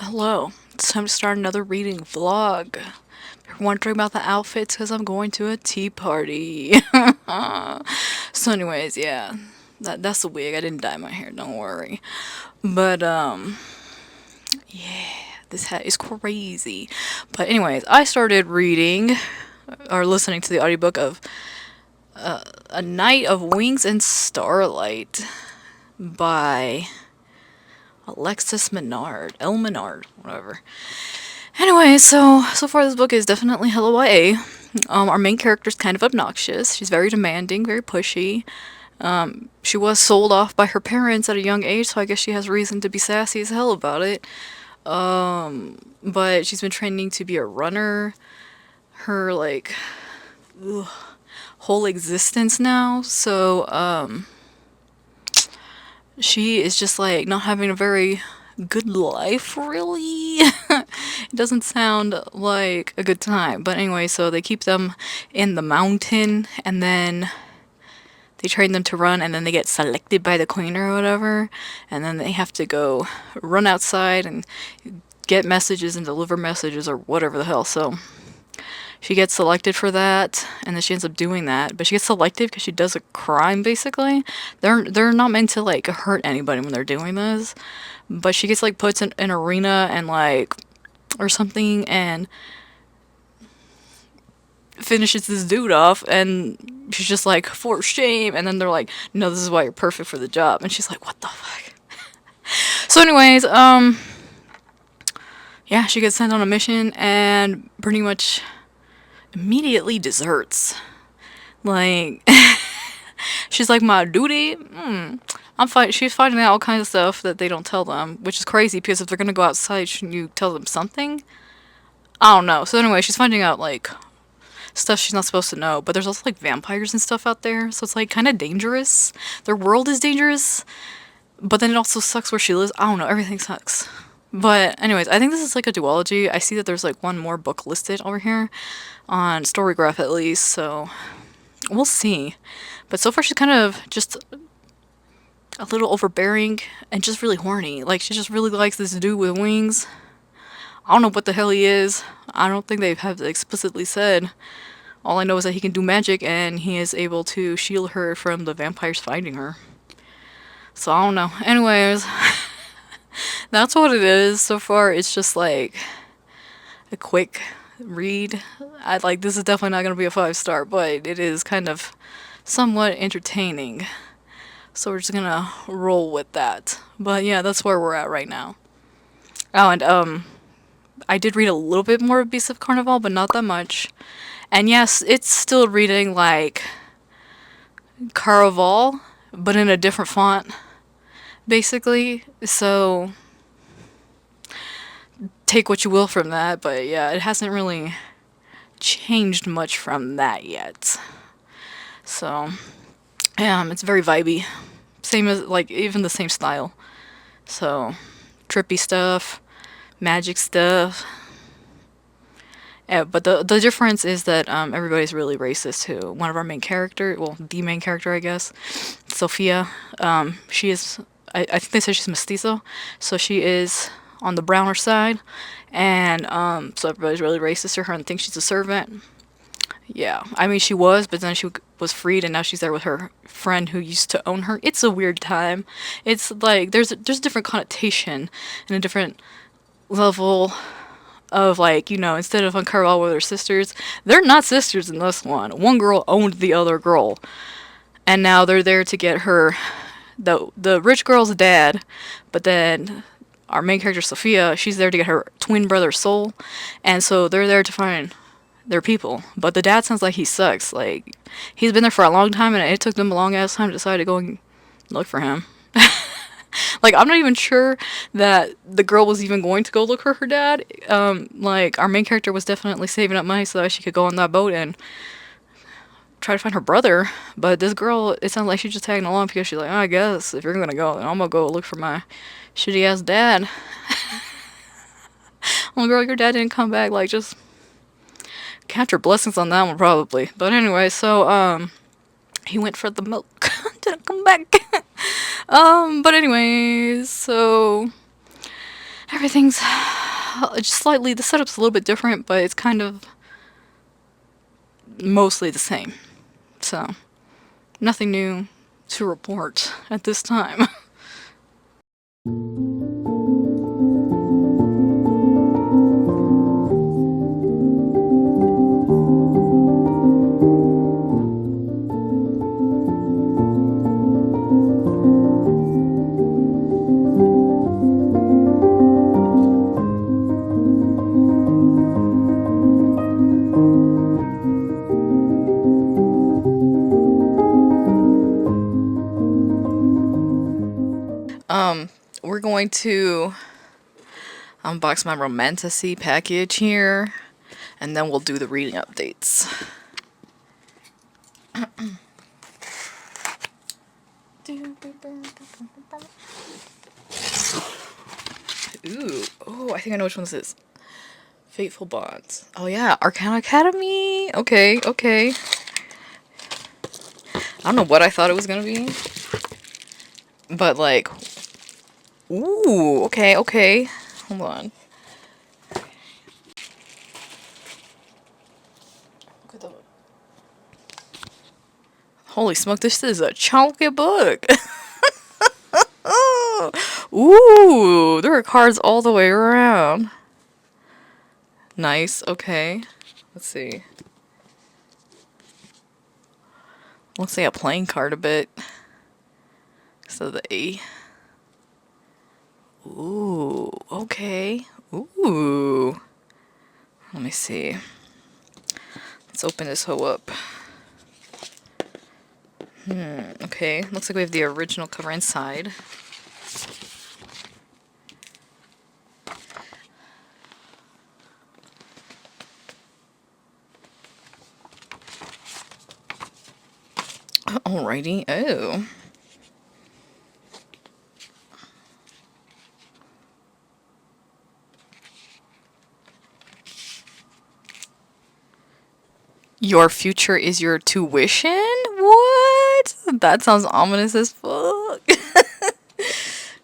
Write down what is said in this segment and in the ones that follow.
Hello, it's time to start another reading vlog. If you're wondering about the outfits, because I'm going to a tea party. So anyways, yeah, that's the wig. I didn't dye my hair, don't worry. But, yeah, this hat is crazy. But anyways, I started reading, or listening to the audiobook of A Night of Wings and Starlight by Alexis Menard. El Menard, whatever. Anyway, so far this book is definitely hella YA. Our main character's kind of obnoxious. She's very demanding, very pushy. She was sold off by her parents at a young age, so I guess she has reason to be sassy as hell about it. But she's been training to be a runner her whole existence now. So she is just like not having a very good life, really. It doesn't sound like a good time. But anyway, so they keep them in the mountain and then they train them to run and then they get selected by the queen or whatever. And then they have to go run outside and get messages and deliver messages or whatever the hell. So she gets selected for that, and then she ends up doing that. But she gets selected because she does a crime, basically. They're not meant to like hurt anybody when they're doing this, but she gets like put in an arena and like or something and finishes this dude off, and she's just like for shame. And then they're like, no, this is why you're perfect for the job, and she's like, what the fuck. So, anyways, yeah, she gets sent on a mission and pretty much immediately deserts. Like, she's like, my duty? She's finding out all kinds of stuff that they don't tell them, which is crazy because if they're gonna go outside, shouldn't you tell them something? I don't know. So anyway, she's finding out like stuff she's not supposed to know, but there's also like vampires and stuff out there, so it's like kind of dangerous. Their world is dangerous, but then it also sucks where she lives. I don't know. Everything sucks. But anyways, I think this is like a duology. I see that there's like one more book listed over here on Storygraph at least, so we'll see. But so far she's kind of just a little overbearing and just really horny. Like she just really likes this dude with wings. I don't know what the hell he is. I don't think they have explicitly said. All I know is that he can do magic and he is able to shield her from the vampires finding her. So I don't know. Anyways, that's what it is. So far it's just like a quick read. I like this is definitely not going to be a 5-star, but it is kind of somewhat entertaining. So we're just going to roll with that. But yeah, that's where we're at right now. Oh, and I did read a little bit more of Beasts of Carnival, but not that much. And yes, it's still reading like Caraval, but in a different font, basically. So take what you will from that, but yeah, it hasn't really changed much from that yet. So, yeah, it's very vibey. Same as, like, even the same style. So, trippy stuff, magic stuff. Yeah, but the difference is that everybody's really racist too. One of our main character, well, the main character, I guess, Sophia. She is. I think they said she's mestizo, so she is on the browner side, and so everybody's really racist to her and thinks she's a servant. Yeah, I mean she was, but then she was freed, and now she's there with her friend who used to own her. It's a weird time. It's like there's a different connotation and a different level of like, you know, instead of on Carval where they're sisters, they're not sisters in this one. One girl owned the other girl, and now they're there to get her, the rich girl's dad, but then our main character Sophia, she's there to get her twin brother's soul, and so they're there to find their people. But the dad sounds like he sucks. Like he's been there for a long time, and it took them a long ass time to decide to go and look for him. Like, I'm not even sure that the girl was even going to go look for her dad. Like, our main character was definitely saving up money so that she could go on that boat and try to find her brother. But this girl, it sounds like she's just tagging along because she's like, oh, I guess if you're gonna go, then I'm gonna go look for my shitty ass dad. Well, girl, your dad didn't come back. Like, just count your blessings on that one, probably. But anyway, so, he went for the milk. Didn't come back. But anyways, so everything's just slightly, the setup's a little bit different, but it's kind of mostly the same. So, nothing new to report at this time. We're going to unbox my Romantasy package here, and then we'll do the reading updates. Ooh, oh, I think I know which one this is. Fateful Bonds. Oh yeah, Arcana Academy. Okay, okay. I don't know what I thought it was gonna be, but like, ooh, okay, okay. Hold on. Look at the. Holy smoke! This is a chunky book. Ooh, there are cards all the way around. Nice. Okay. Let's see. Let's say a playing card a bit. So the A. Ooh, okay. Ooh. Let me see. Let's open this hoe up. Okay. Looks like we have the original cover inside. Alrighty. Oh. Your future is your tuition? What? That sounds ominous as fuck.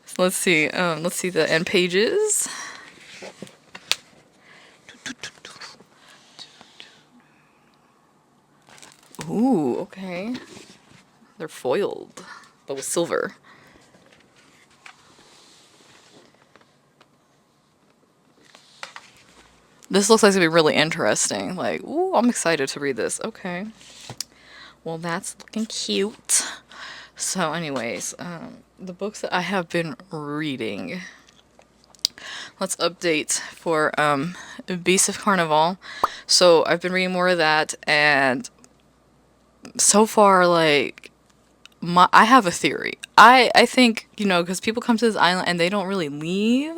So let's see. Let's see the end pages. Ooh, okay. They're foiled, but with silver. This looks like it's gonna be really interesting. Like, ooh, I'm excited to read this. Okay. Well, that's looking cute. So, anyways, the books that I have been reading. Let's update for Beast of Carnival. So, I've been reading more of that, and so far, like, I have a theory. I think, you know, because people come to this island and they don't really leave,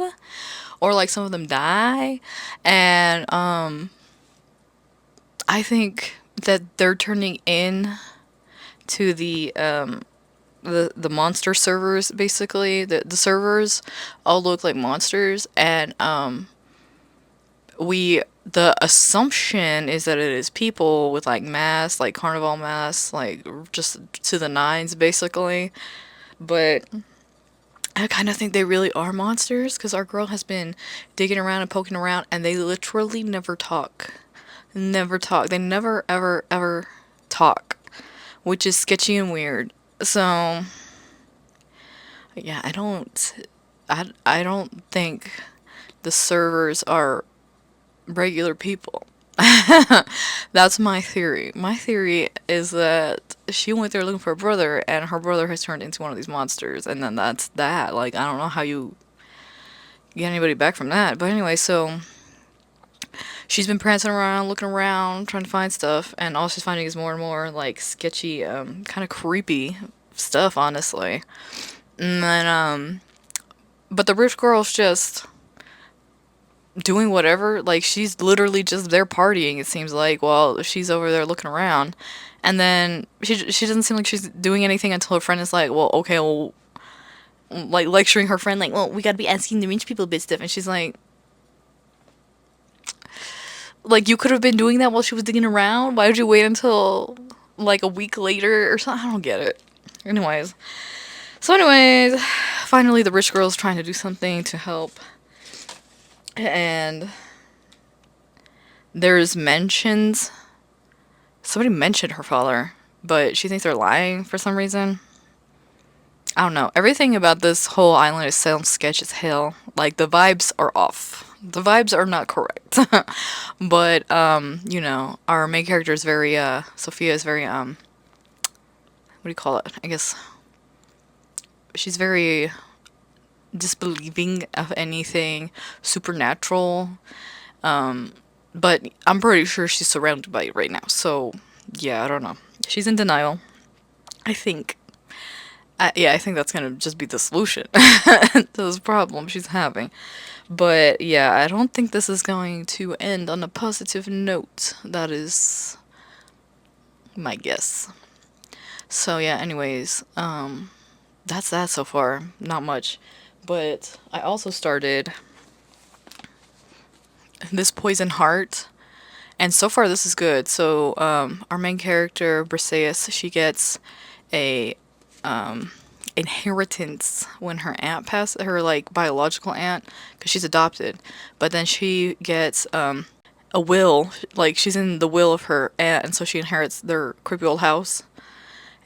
or like some of them die, and I think that they're turning in to the monster servers. Basically, the servers all look like monsters, and the assumption is that it is people with like masks, like carnival masks, like just to the nines basically. But I kind of think they really are monsters, because our girl has been digging around and poking around, and they literally never talk. Never talk. They never, ever, ever talk, which is sketchy and weird. So, yeah, I don't think the servers are regular people. That's my theory. My theory is that she went there looking for a brother, and her brother has turned into one of these monsters, and then that's that. Like, I don't know how you get anybody back from that. But anyway, so she's been prancing around, looking around, trying to find stuff, and all she's finding is more and more like sketchy, kind of creepy stuff, honestly. And then, but the rich girl's just doing whatever. Like, she's literally just there partying, it seems like, while she's over there looking around. And then she doesn't seem like she's doing anything until her friend is like, well, okay, well, like lecturing her friend, like, well, we gotta be asking the rich people a bit stuff. And she's like, you could have been doing that while she was digging around. Why would you wait until like a week later or something? I don't get it. Anyways, finally the rich girl's trying to do something to help And there's mentions, somebody mentioned her father, but she thinks they're lying for some reason. I don't know. Everything about this whole island is sounds sketch as hell. Like the vibes are off. The vibes are not correct. But our main character is very Sophia is very what do you call it? I guess she's very disbelieving of anything supernatural. But I'm pretty sure she's surrounded by it right now. So, yeah, I don't know. She's in denial, I think. Yeah, I think that's gonna just be the solution to this problem she's having. But yeah, I don't think this is going to end on a positive note. That is my guess. So yeah, anyways, that's that so far. Not much. But I also started this Poison Heart, and so far this is good. So our main character Briseis, she gets a inheritance when her aunt passed, her like biological aunt, because she's adopted. But then she gets a will, like she's in the will of her aunt, and so she inherits their creepy old house.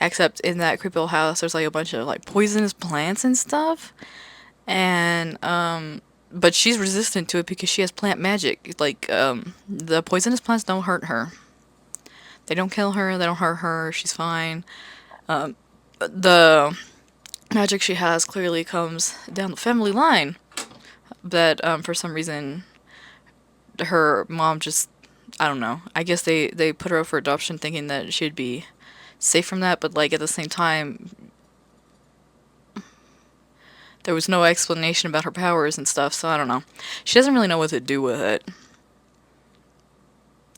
Except in that creepy old house, there's like a bunch of like poisonous plants and stuff, and but she's resistant to it because she has plant magic. Like the poisonous plants don't hurt her. They don't kill her. They don't hurt her. She's fine. The magic she has clearly comes down the family line. That for some reason her mom just, I don't know. I guess they put her up for adoption thinking that she'd be safe from that, but like at the same time there was no explanation about her powers and stuff, so I don't know. She doesn't really know what to do with it.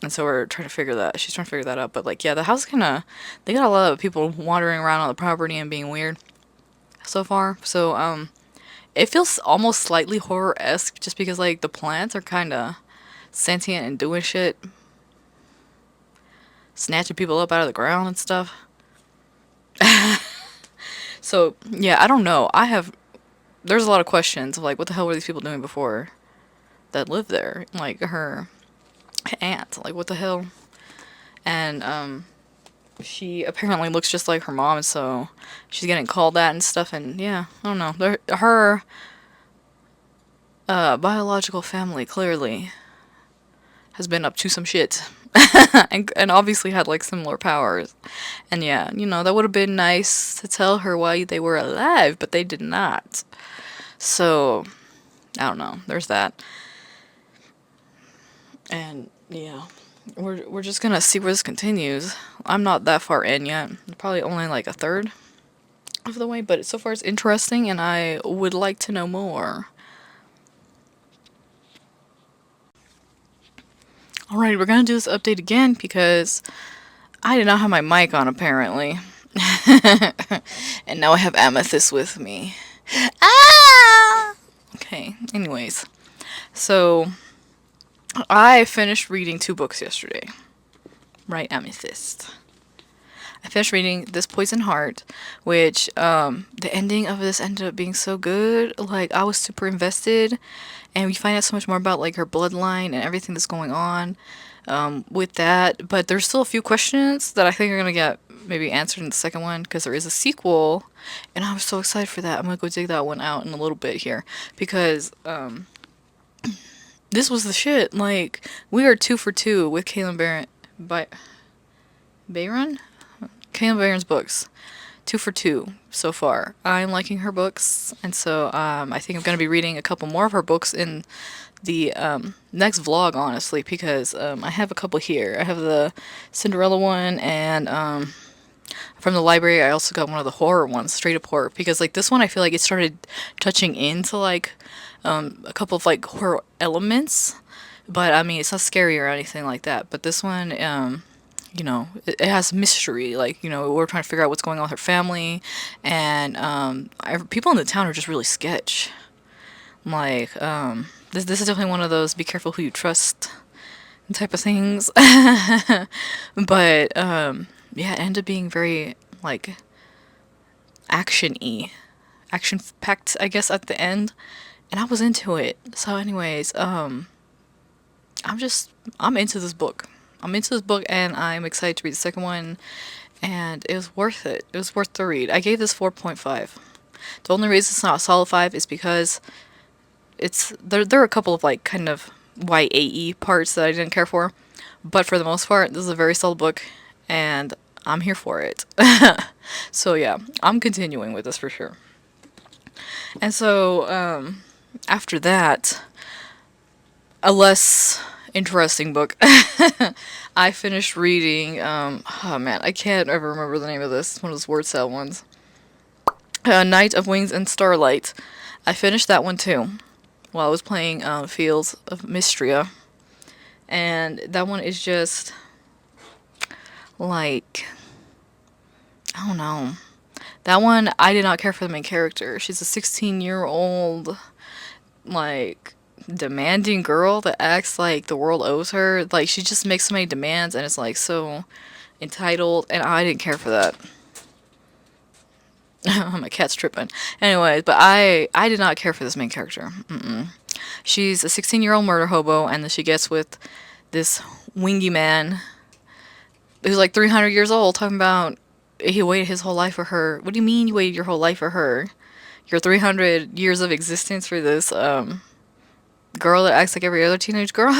And so we're trying to figure that. She's trying to figure that out. But like, yeah, the house they got a lot of people wandering around on the property and being weird so far. So it feels almost slightly horror-esque just because like the plants are kind of sentient and doing shit, snatching people up out of the ground and stuff. So yeah, I don't know. There's a lot of questions of like what the hell were these people doing before that lived there? Like her aunt, like what the hell? And she apparently looks just like her mom, so she's getting called that and stuff. And yeah, I don't know. Her biological family clearly has been up to some shit. and obviously had like similar powers. And yeah, that would have been nice to tell her why they were alive, but they did not. So I don't know. There's that. And yeah, we're just gonna see where this continues. I'm not that far in yet. Probably only like a third of the way, but so far it's interesting, and I would like to know more. Alright, we're gonna do this update again because I did not have my mic on apparently. And now I have Amethyst with me. Ah! Okay, anyways. So, I finished reading 2 books yesterday. Right, Amethyst. I finished reading This Poison Heart, which, the ending of this ended up being so good. Like, I was super invested, and we find out so much more about, like, her bloodline and everything that's going on, with that. But there's still a few questions that I think are gonna get maybe answered in the second one, because there is a sequel, and I was so excited for that. I'm gonna go dig that one out in a little bit here, because, this was the shit. Like, we are 2 for 2 with Caitlin Bayron? Caitlin Bayron's books. 2 for 2 so far. I'm liking her books, and so I think I'm going to be reading a couple more of her books in the next vlog, honestly, because I have a couple here. I have the Cinderella one, and from the library I also got one of the horror ones, straight up horror, because like this one I feel like it started touching into like a couple of like horror elements, but I mean it's not scary or anything like that. But this one, it has mystery. Like, we're trying to figure out what's going on with her family, and people in the town are just really sketch. Like, this is definitely one of those be careful who you trust type of things. But yeah, it ended up being very like action-y, action packed, I guess, at the end. and I was into it. So anyways, I'm just I'm into this book. I'm into this book and I'm excited to read the second one, and it was worth it. It was worth the read. I gave this 4.5. The only reason it's not a solid 5 is because there are a couple of like kind of YAE parts that I didn't care for, but for the most part, this is a very solid book, and I'm here for it. So yeah, I'm continuing with this for sure. And so after that, a less interesting book. I finished reading. Oh man, I can't ever remember the name of this. One of those word salad ones. Night of Wings and Starlight. I finished that one too while I was playing Fields of Mystria. And that one is just like, I don't know. That one, I did not care for the main character. She's a 16-year-old, like, demanding girl that acts like the world owes her. Like, she just makes so many demands and it's like so entitled, and I didn't care for that. My cat's tripping. Anyways, but I did not care for this main character. Mm-mm. She's a 16-year-old murder hobo, and then she gets with this wingy man who's like 300 years old, talking about he waited his whole life for her. What do you mean you waited your whole life for her? Your 300 years of existence for this girl that acts like every other teenage girl?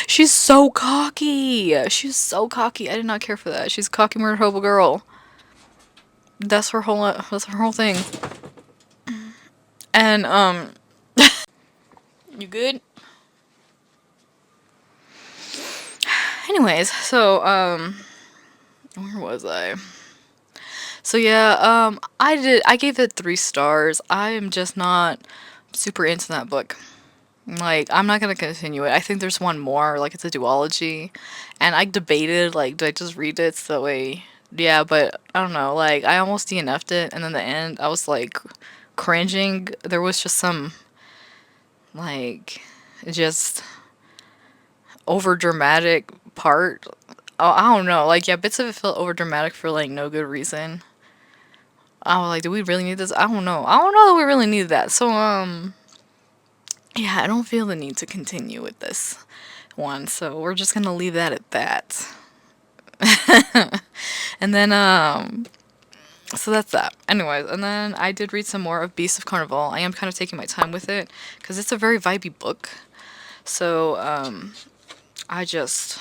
She's so cocky. She's so cocky. I did not care for that. She's a cocky murder hobo girl. That's her whole thing. And you good? Anyways, so where was I? So yeah, I gave it 3 stars. I am just not super into that book. Like, I'm not gonna continue it. I think there's one more, like it's a duology, and I debated like, do I just read it so that way? Yeah, but I don't know. Like, I almost DNF'd it, and then the end, I was like cringing. There was just some like just over dramatic part. Oh, I don't know. Like, yeah, bits of it felt over dramatic for like no good reason. I was like, do we really need this? I don't know. I don't know that we really need that. So yeah, I don't feel the need to continue with this one. So we're just gonna leave that at that. And then so that's that. Anyways, and then I did read some more of Beasts of Carnival. I am kind of taking my time with it because it's a very vibey book. So I just,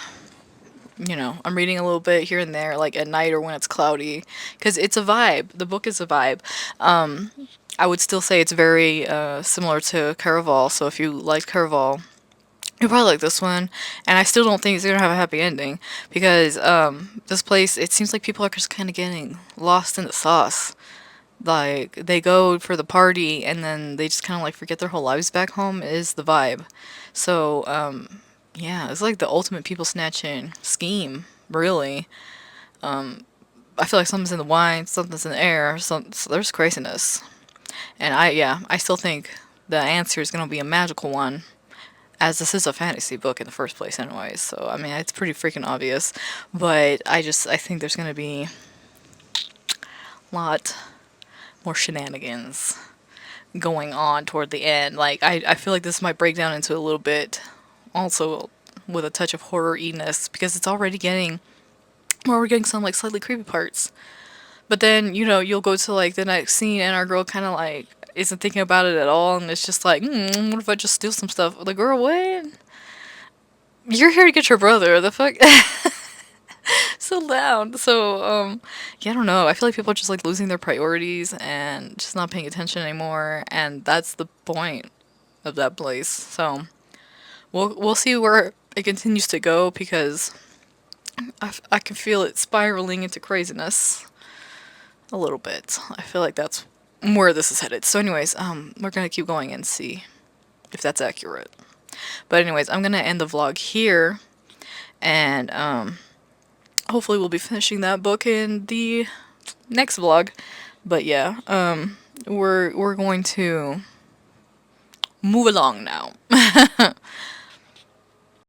I'm reading a little bit here and there, like at night or when it's cloudy, because it's a vibe. The book is a vibe. I would still say it's very similar to Caraval. So if you like Caraval, you'll probably like this one. And I still don't think it's gonna have a happy ending because this place, it seems like people are just kind of getting lost in the sauce. Like, they go for the party and then they just kind of like forget their whole lives back home is the vibe. So yeah, it's like the ultimate people snatching scheme, really. I feel like something's in the wine, something's in the air, so there's craziness. And I still think the answer is going to be a magical one, as this is a fantasy book in the first place anyway. So, I mean, it's pretty freaking obvious. But I think there's going to be a lot more shenanigans going on toward the end. Like, I feel like this might break down into a little bit, also with a touch of horror-iness, because it's already getting, well, we're getting some, like, slightly creepy parts. But then, you'll go to, like, the next scene, and our girl kind of, like, isn't thinking about it at all, and it's just like, what if I just steal some stuff? The girl, what? You're here to get your brother, the fuck? So loud. So, yeah, I don't know. I feel like people are just, like, losing their priorities and just not paying attention anymore, and that's the point of that place. So, we'll see where it continues to go, because I can feel it spiraling into craziness a little bit. I feel like that's where this is headed. So anyways, we're gonna keep going and see if that's accurate. But anyways, I'm gonna end the vlog here, and hopefully we'll be finishing that book in the next vlog. But yeah, we're going to move along now.